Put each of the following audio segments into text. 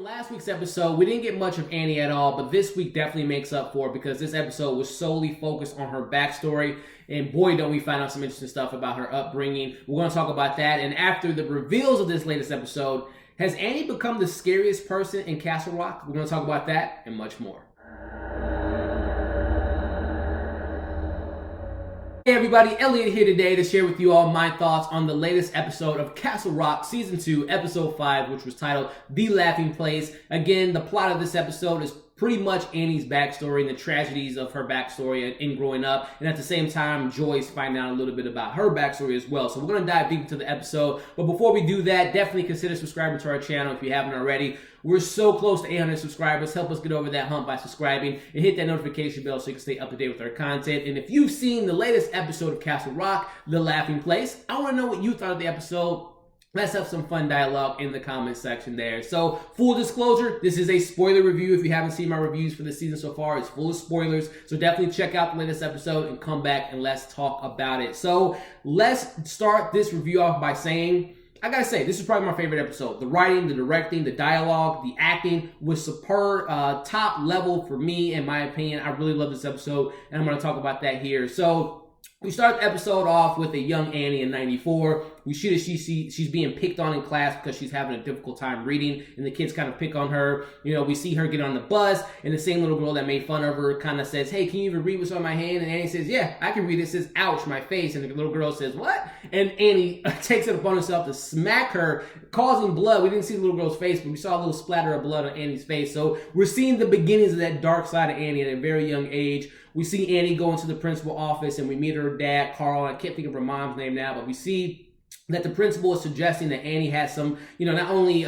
last week's episode, we didn't get much of Annie at all, but this week definitely makes up for it because this episode was solely focused on her backstory. And boy, don't we find out some interesting stuff about her upbringing. We're going to talk about that. And after the reveals of this latest episode, has Annie become the scariest person in Castle Rock? We're going to talk about that and much more. Hey everybody, Elliot here today to share with you all my thoughts on the latest episode of Castle Rock Season 2, Episode 5, which was titled The Laughing Place. Again, the plot of this episode is pretty much Annie's backstory and the tragedies of her backstory in growing up. And at the same time, Joy's finding out a little bit about her backstory as well. So we're going to dive deep into the episode. But before we do that, definitely consider subscribing to our channel if you haven't already. We're so close to 800 subscribers. Help us get over that hump by subscribing and hit that notification bell so you can stay up to date with our content. And if you've seen the latest episode of Castle Rock, The Laughing Place, I want to know what you thought of the episode. Let's have some fun dialogue in the comment section there. So, full disclosure, this is a spoiler review. If you haven't seen my reviews for this season so far, it's full of spoilers. So definitely check out the latest episode and come back and let's talk about it. So, let's start this review off by saying, I gotta say, this is probably my favorite episode. The writing, the directing, the dialogue, the acting was superb, top level for me, in my opinion. I really love this episode, and I'm gonna talk about that here. So, we start the episode off with a young Annie in 94. We see that she's being picked on in class because she's having a difficult time reading, and the kids kind of pick on her. You know, we see her get on the bus, and the same little girl that made fun of her kind of says, "Hey, can you even read what's on my hand?" And Annie says, "Yeah, I can read it." It says, "Ouch, my face." And the little girl says, "What?" And Annie takes it upon herself to smack her, causing blood. We didn't see the little girl's face, but we saw a little splatter of blood on Annie's face. So we're seeing the beginnings of that dark side of Annie at a very young age. We see Annie go into the principal office, and we meet her dad, Carl. I can't think of her mom's name now, but we see that the principal is suggesting that Annie has some, not only,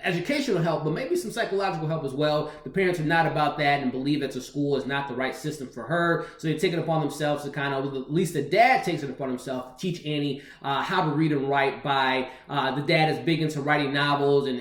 educational help, but maybe some psychological help as well. The parents are not about that and believe that the school is not the right system for her. So they take it upon themselves to kind of, at least the dad takes it upon himself to teach Annie how to read and write by, the dad is big into writing novels and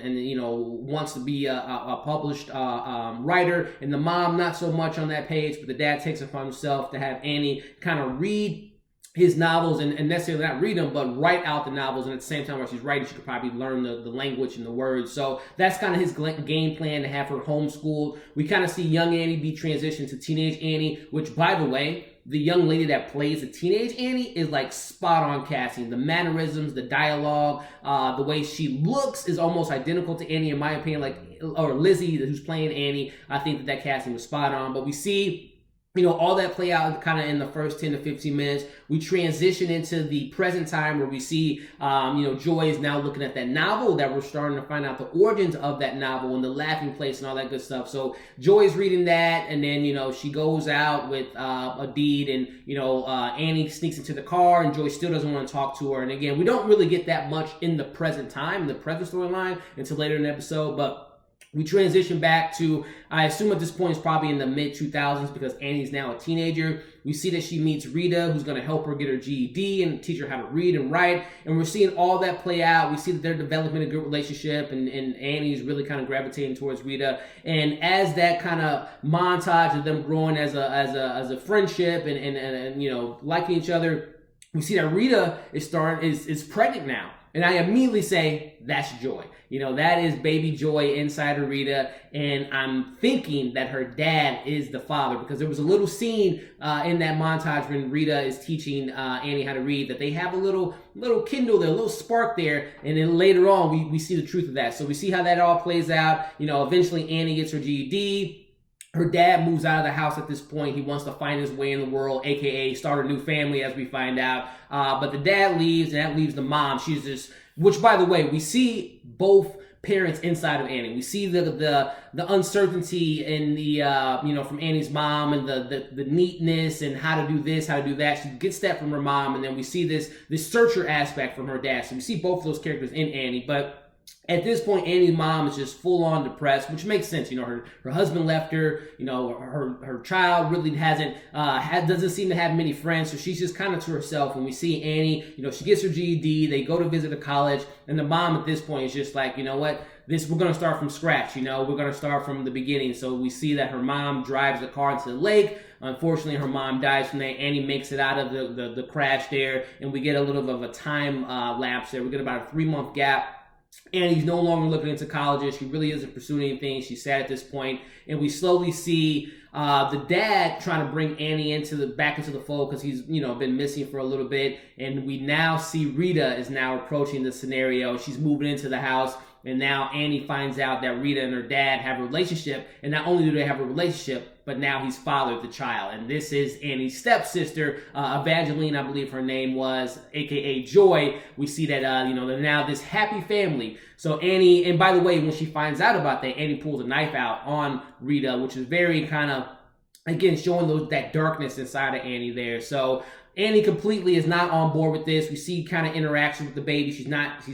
wants to be a published writer. And the mom, not so much on that page, but the dad takes it upon himself to have Annie kind of read his novels and necessarily not read them, but write out the novels. And at the same time, while she's writing, she could probably learn the language and the words. So that's kind of his game plan, to have her homeschooled. We kind of see young Annie be transitioned to teenage Annie, which, by the way, the young lady that plays the teenage Annie is like spot on casting. The mannerisms, the dialogue, the way she looks is almost identical to Annie, in my opinion, or Lizzy, who's playing Annie. I think that casting was spot on. But we see all that play out kind of in the first 10 to 15 minutes. We transition into the present time where we see, Joy is now looking at that novel that we're starting to find out the origins of that novel and the laughing place and all that good stuff. So Joy is reading that, and then, she goes out with a deed, and, Annie sneaks into the car, and Joy still doesn't want to talk to her. And again, we don't really get that much in the present time, in the present storyline, until later in the episode, but we transition back to, I assume at this point it's probably in the mid-2000s because Annie's now a teenager. We see that she meets Rita, who's going to help her get her GED and teach her how to read and write. And we're seeing all that play out. We see that they're developing a good relationship, and Annie's really kind of gravitating towards Rita. And as that kind of montage of them growing as a friendship and liking each other, we see that Rita is pregnant now. And I immediately say, that's Joy. That is baby Joy inside of Rita. And I'm thinking that her dad is the father, because there was a little scene in that montage when Rita is teaching Annie how to read, that they have a little kindle there, a little spark there. And then later on, we see the truth of that. So we see how that all plays out. Eventually Annie gets her GED. Her dad moves out of the house at this point. He wants to find his way in the world, aka start a new family, as we find out. But the dad leaves, and that leaves the mom. She's just, which, by the way, we see both parents inside of Annie. We see the uncertainty in the from Annie's mom, and the neatness and how to do this, how to do that. She gets that from her mom, and then we see this searcher aspect from her dad. So we see both of those characters in Annie, but at this point, Annie's mom is just full on depressed, which makes sense. Her husband left her. Her child really doesn't seem to have many friends, so she's just kind of to herself. When we see Annie, she gets her GED. They go to visit a college, and the mom at this point is just like, you know what? We're going to start from scratch. We're going to start from the beginning. So we see that her mom drives the car into the lake. Unfortunately, her mom dies from that. Annie makes it out of the crash there, and we get a little bit of a time lapse there. We get about a 3-month gap Annie's no longer looking into colleges. She really isn't pursuing anything. She's sad at this point. And we slowly see the dad trying to bring Annie back into the fold because he's, been missing for a little bit. And we now see Rita is now approaching the scenario. She's moving into the house. And now Annie finds out that Rita and her dad have a relationship. And not only do they have a relationship, but now he's fathered the child. And this is Annie's stepsister, Evangeline, I believe her name was, aka Joy. We see that, they're now this happy family. So Annie, and by the way, when she finds out about that, Annie pulls a knife out on Rita, which is very kind of, again, showing that darkness inside of Annie there. So Annie completely is not on board with this. We see kind of interaction with the baby. She's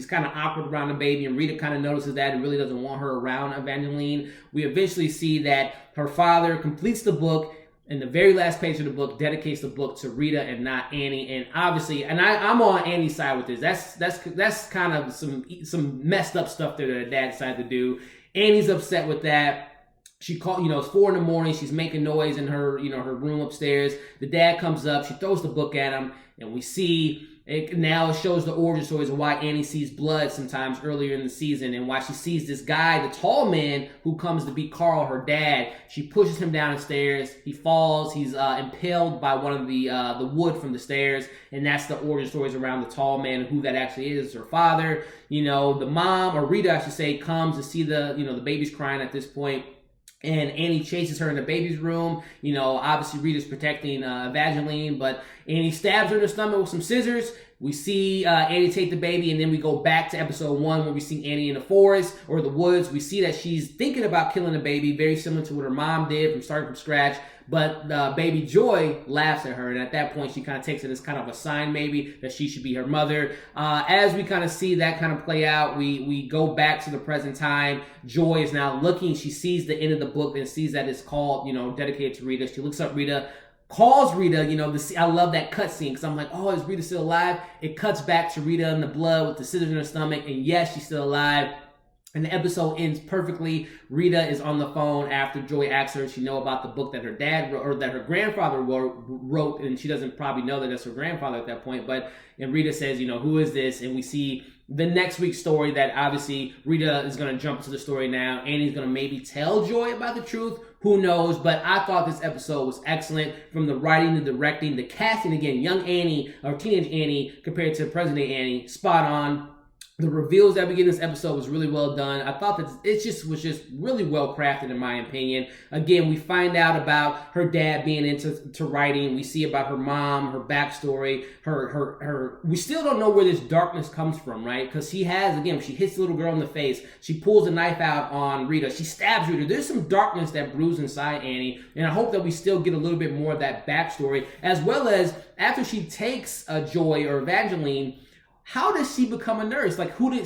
kind of awkward around the baby, and Rita kind of notices that and really doesn't want her around Evangeline. We eventually see that her father completes the book, and the very last page of the book dedicates the book to Rita and not Annie. And obviously, and I'm on Annie's side with this. That's kind of some messed up stuff that her dad decided to do. Annie's upset with that. She called, it's 4 a.m. She's making noise in her, her room upstairs. The dad comes up. She throws the book at him, and we see it now shows the origin stories of why Annie sees blood sometimes earlier in the season, and why she sees this guy, the tall man who comes to be Carl, her dad. She pushes him down the stairs. He falls. He's impaled by one of the wood from the stairs, and that's the origin stories around the tall man and who that actually is. Her father, the mom, or Rita, I should say, comes to see the baby's crying at this point. And Annie chases her in the baby's room. Obviously Rita's protecting Evangeline, but Annie stabs her in the stomach with some scissors. We see Annie take the baby, and then we go back to episode 1 where we see Annie in the forest or the woods. We see that she's thinking about killing the baby, very similar to what her mom did from starting from scratch. But baby Joy laughs at her, and at that point she kind of takes it as kind of a sign maybe that she should be her mother. As we kind of see that kind of play out, we go back to the present time. Joy is now looking. She sees the end of the book and sees that it's called, dedicated to Rita. She looks up Rita, calls Rita, I love that cutscene because I'm like, oh, is Rita still alive? It cuts back to Rita in the blood with the scissors in her stomach, and yes, she's still alive. And the episode ends perfectly. Rita is on the phone after Joy asks her if she know about the book that her dad wrote, or that her grandfather wrote, and she doesn't probably know that that's her grandfather at that point. And Rita says, who is this? And we see the next week's story that obviously Rita is going to jump into the story now. Annie's going to maybe tell Joy about the truth. Who knows? But I thought this episode was excellent, from the writing, the directing, the casting. Again, young Annie, or teenage Annie compared to present day Annie, spot on. The reveals that we get in this episode was really well done. I thought that it was just really well crafted, in my opinion. Again, we find out about her dad being into writing. We see about her mom, her backstory, her. We still don't know where this darkness comes from, right? Because she hits the little girl in the face. She pulls a knife out on Rita. She stabs Rita. There's some darkness that brews inside Annie, and I hope that we still get a little bit more of that backstory, as well as after she takes Joy or Evangeline. How does she become a nurse?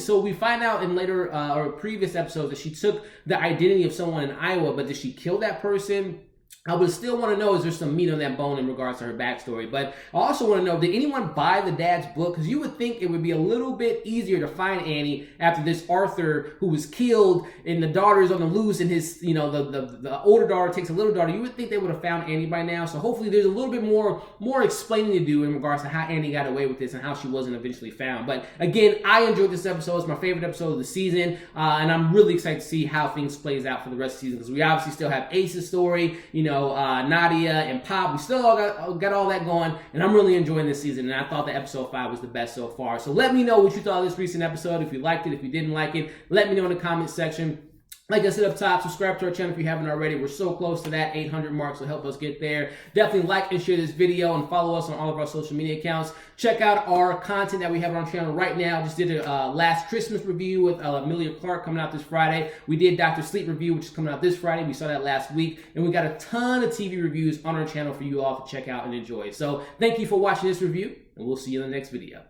So we find out in later or previous episodes that she took the identity of someone in Iowa, but did she kill that person? I would still want to know, is there some meat on that bone in regards to her backstory? But I also want to know, did anyone buy the dad's book? Because you would think it would be a little bit easier to find Annie after this Arthur, who was killed, and the daughter's on the loose, and his, the older daughter takes a little daughter. You would think they would have found Annie by now. So hopefully there's a little bit more explaining to do in regards to how Annie got away with this and how she wasn't eventually found. But again, I enjoyed this episode. It's my favorite episode of the season, and I'm really excited to see how things plays out for the rest of the season, because we obviously still have Ace's story, Nadia and Pop. We still all got all that going, and I'm really enjoying this season, and I thought the episode 5 was the best so far. So let me know what you thought of this recent episode. If you liked it, if you didn't like it, let me know in the comment section. Like I said up top, subscribe to our channel if you haven't already. We're so close to that 800 mark, so help us get there. Definitely like and share this video, and follow us on all of our social media accounts. Check out our content that we have on our channel right now. Just did a Last Christmas review with Amelia Clark coming out this Friday. We did Dr. Sleep review, which is coming out this Friday. We saw that last week. And we got a ton of TV reviews on our channel for you all to check out and enjoy. So thank you for watching this review, and we'll see you in the next video.